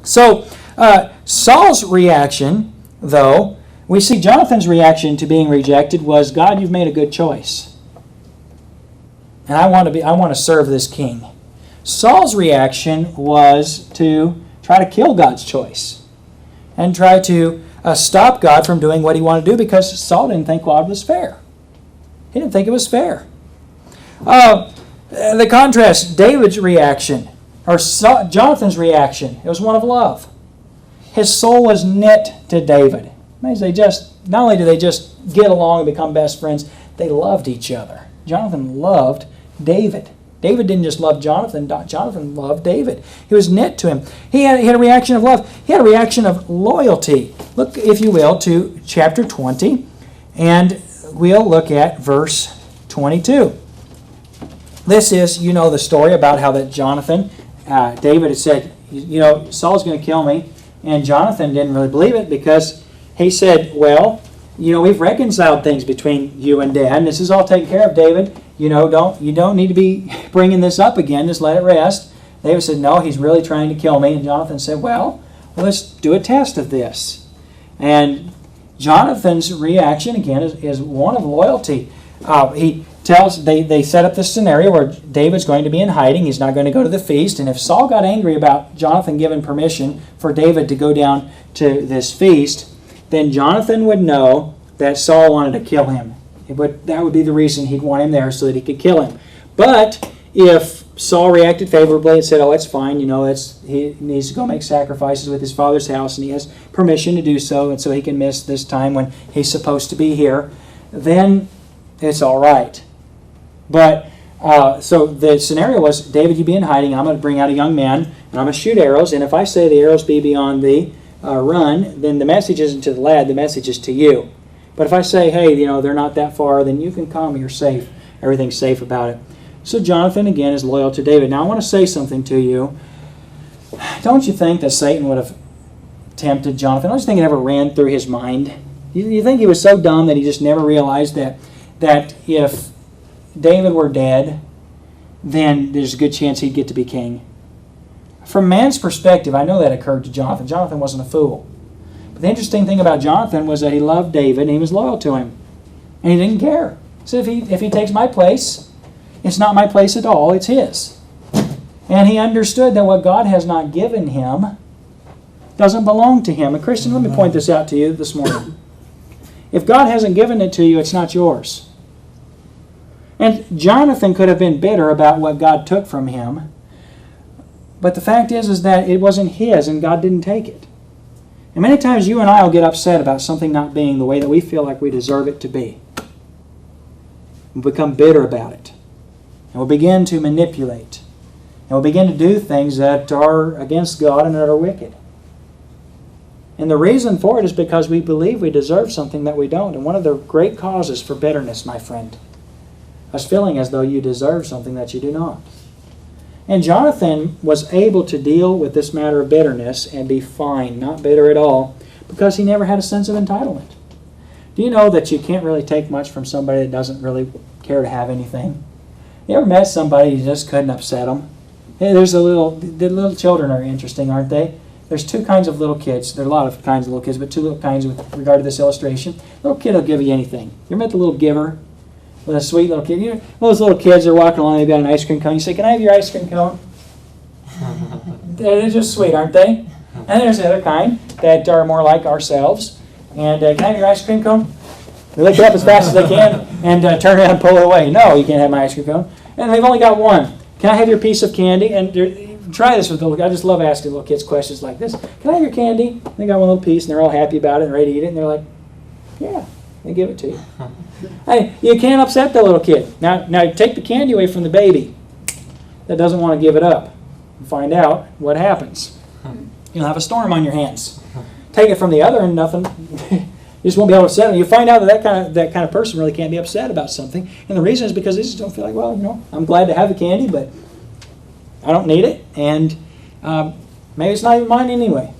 So Saul's reaction, though, we see Jonathan's reaction to being rejected was, God, you've made a good choice. And I want to serve this king. Saul's reaction was to try to kill God's choice and try to stop God from doing what he wanted to do, because Saul didn't think God was fair. He didn't think it was fair. The contrast, David's reaction, or Jonathan's reaction, it was one of love. His soul was knit to David. Not only did they just get along and become best friends, they loved each other. Jonathan loved David. David didn't just love Jonathan. Jonathan loved David. He was knit to him. He had a reaction of love. He had a reaction of loyalty. Look, if you will, to chapter 20, and we'll look at verse 22. This is, you know the story about how that Jonathan, David had said, Saul's going to kill me. And Jonathan didn't really believe it, because he said, well, we've reconciled things between you and Dad, and this is all taken care of, David. You don't need to be bringing this up again. Just let it rest. David said, no, he's really trying to kill me. And Jonathan said, well, let's do a test of this. And Jonathan's reaction, again, is one of loyalty. He tells, they set up this scenario where David's going to be in hiding. He's not going to go to the feast. And if Saul got angry about Jonathan giving permission for David to go down to this feast, then Jonathan would know that Saul wanted to kill him. That would be the reason he'd want him there, so that he could kill him. But if Saul reacted favorably and said, oh, it's fine, he needs to go make sacrifices with his father's house, and he has permission to do so, and so he can miss this time when he's supposed to be here, then it's all right. But so the scenario was, David, you be in hiding. I'm going to bring out a young man, and I'm going to shoot arrows. And if I say the arrows be beyond thee, run, then the message isn't to the lad, the message is to you. But if I say, hey, they're not that far, then you can come, you're safe. Everything's safe about it. So Jonathan, again, is loyal to David. Now I want to say something to you. Don't you think that Satan would have tempted Jonathan? Don't you think it ever ran through his mind? You think he was so dumb that he just never realized that if David were dead, then there's a good chance he'd get to be king? From man's perspective, I know that occurred to Jonathan. Jonathan wasn't a fool. But the interesting thing about Jonathan was that he loved David and he was loyal to him. And he didn't care. So if he takes my place, it's not my place at all, it's his. And he understood that what God has not given him doesn't belong to him. And Christian, let me point this out to you this morning. If God hasn't given it to you, it's not yours. And Jonathan could have been bitter about what God took from him. But the fact is that it wasn't his, and God didn't take it. And many times you and I will get upset about something not being the way that we feel like we deserve it to be. We'll become bitter about it. And we'll begin to manipulate. And we'll begin to do things that are against God and that are wicked. And the reason for it is because we believe we deserve something that we don't. And one of the great causes for bitterness, my friend, is feeling as though you deserve something that you do not. And Jonathan was able to deal with this matter of bitterness and be fine, not bitter at all, because he never had a sense of entitlement. Do you know that you can't really take much from somebody that doesn't really care to have anything? You ever met somebody you just couldn't upset them? Hey, the little children are interesting, aren't they? There's two kinds of little kids. There are a lot of kinds of little kids, but two little kinds with regard to this illustration. Little kid will give you anything. You ever met the little giver? With a sweet little kid. Those little kids are walking along, they've got an ice cream cone. You say, can I have your ice cream cone? They're just sweet, aren't they? And there's the other kind that are more like ourselves. And can I have your ice cream cone? They lick it up as fast as they can and turn around and pull it away. No, you can't have my ice cream cone. And they've only got one. Can I have your piece of candy? And try this with the little. I just love asking little kids questions like this. Can I have your candy? They got one little piece and they're all happy about it and ready to eat it. And they're like, yeah, they give it to you. Hey, you can't upset the little kid. Now take the candy away from the baby that doesn't want to give it up. And find out what happens. You'll have a storm on your hands. Take it from the other and nothing. You just won't be able to upset them. You find out that kind of person really can't be upset about something. And the reason is because they just don't feel like, well, I'm glad to have the candy, but I don't need it. And maybe it's not even mine anyway.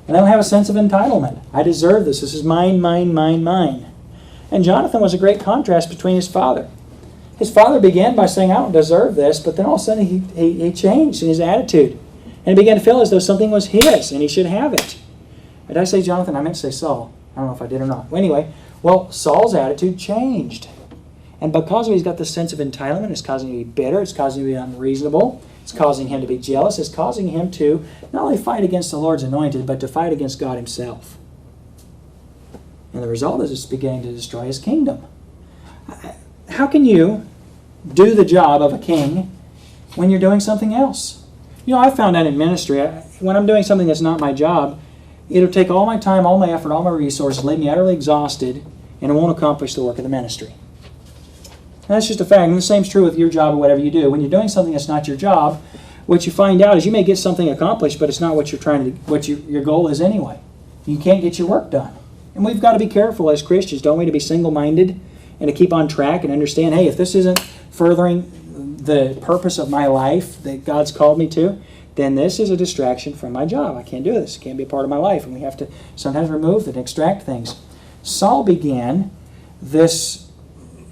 And they don't have a sense of entitlement. I deserve this. This is mine, mine, mine, mine. And Jonathan was a great contrast between his father. His father began by saying, I don't deserve this, but then all of a sudden he changed in his attitude. And he began to feel as though something was his and he should have it. Did I say Jonathan? I meant to say Saul. I don't know if I did or not. Well, anyway, Saul's attitude changed. And because he's got this sense of entitlement, it's causing him to be bitter, it's causing him to be unreasonable, it's causing him to be jealous, it's causing him to not only fight against the Lord's anointed, but to fight against God himself. And the result is it's beginning to destroy his kingdom. How can you do the job of a king when you're doing something else? You know, I found out in ministry, when I'm doing something that's not my job, it'll take all my time, all my effort, all my resources, leave me utterly exhausted, and it won't accomplish the work of the ministry. And that's just a fact. And the same is true with your job or whatever you do. When you're doing something that's not your job, what you find out is you may get something accomplished, but it's not what you're trying to, what your goal is anyway. You can't get your work done. And we've got to be careful as Christians, don't we, to be single-minded and to keep on track and understand, hey, if this isn't furthering the purpose of my life that God's called me to, then this is a distraction from my job. I can't do this. It can't be a part of my life. And we have to sometimes remove and extract things. Saul began this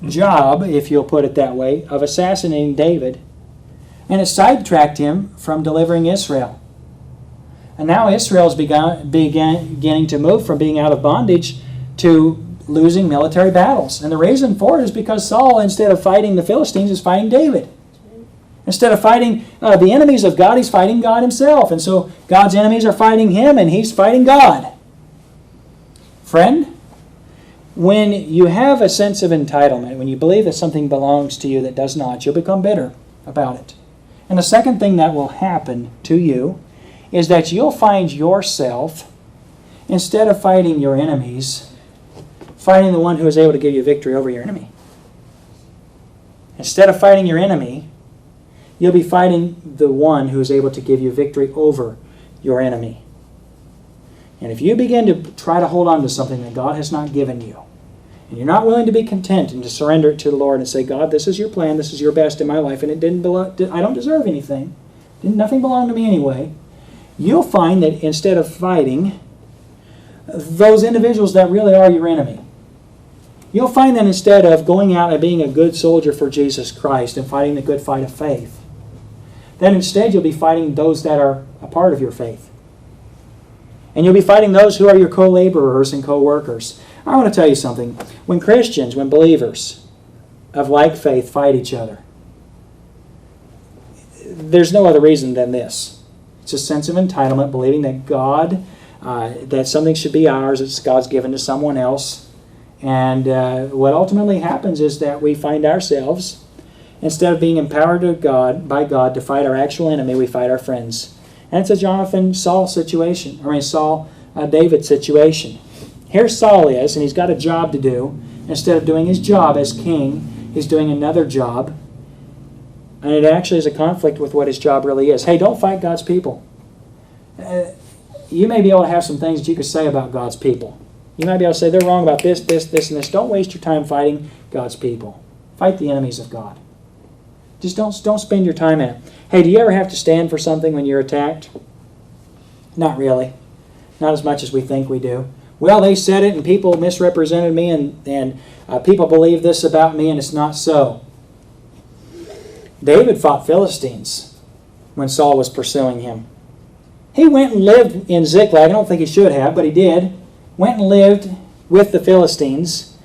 job, if you'll put it that way, of assassinating David, and it sidetracked him from delivering Israel. And now Israel's beginning to move from being out of bondage to losing military battles. And the reason for it is because Saul, instead of fighting the Philistines, is fighting David. Instead of fighting the enemies of God, he's fighting God himself. And so God's enemies are fighting him, and he's fighting God. Friend, when you have a sense of entitlement, when you believe that something belongs to you that does not, you'll become bitter about it. And the second thing that will happen to you is that you'll find yourself, instead of fighting your enemies, fighting the one who is able to give you victory over your enemy. Instead of fighting your enemy, you'll be fighting the one who is able to give you victory over your enemy. And if you begin to try to hold on to something that God has not given you, and you're not willing to be content and to surrender it to the Lord and say, God, this is your plan, this is your best in my life, and it didn't belong, I don't deserve anything, nothing belonged to me anyway, you'll find that instead of fighting those individuals that really are your enemy, you'll find that instead of going out and being a good soldier for Jesus Christ and fighting the good fight of faith, then instead you'll be fighting those that are a part of your faith. And you'll be fighting those who are your co-laborers and co-workers. I want to tell you something. When Christians, when believers of like faith fight each other, there's no other reason than this. It's a sense of entitlement, believing that God, that something should be ours, that God's given to someone else. And what ultimately happens is that we find ourselves, instead of being empowered by God to fight our actual enemy, we fight our friends. And it's a Saul situation. David situation. Here Saul is, and he's got a job to do. Instead of doing his job as king, he's doing another job. And it actually is a conflict with what his job really is. Hey, don't fight God's people. You may be able to have some things that you could say about God's people. You might be able to say they're wrong about this, and this. Don't waste your time fighting God's people. Fight the enemies of God. Just don't spend your time in it. Hey, do you ever have to stand for something when you're attacked? Not really. Not as much as we think we do. Well, they said it and people misrepresented me and people believe this about me and it's not so. David fought Philistines when Saul was pursuing him. He went and lived in Ziklag. I don't think he should have, but he did. Went and lived with the Philistines.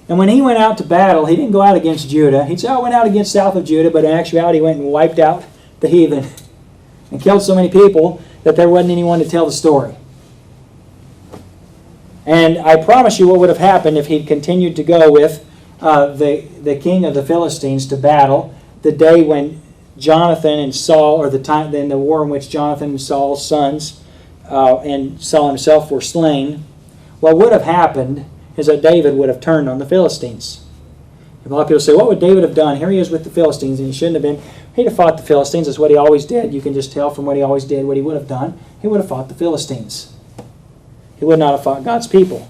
And when he went out to battle, he didn't go out against Judah. He'd say, I went out against south of Judah, but in actuality he went and wiped out the heathen and killed so many people that there wasn't anyone to tell the story. And I promise you what would have happened if he'd continued to go with the king of the Philistines to battle the day when Jonathan and Saul, or then the war in which Jonathan and Saul's sons and Saul himself were slain. What would have happened is that David would have turned on the Philistines. A lot of people say, what would David have done? Here he is with the Philistines, and he shouldn't have been. He'd have fought the Philistines. That's what he always did. You can just tell from what he always did what he would have done. He would have fought the Philistines. He would not have fought God's people.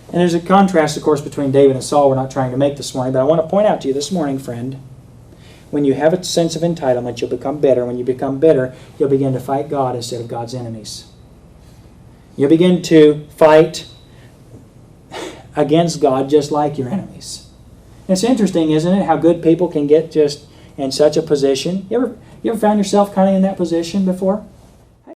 And there's a contrast, of course, between David and Saul we're not trying to make this morning, but I want to point out to you this morning, friend, when you have a sense of entitlement, you'll become bitter. When you become bitter, you'll begin to fight God instead of God's enemies. You'll begin to fight against God just like your enemies. It's interesting, isn't it, how good people can get just in such a position. You ever found yourself kind of in that position before?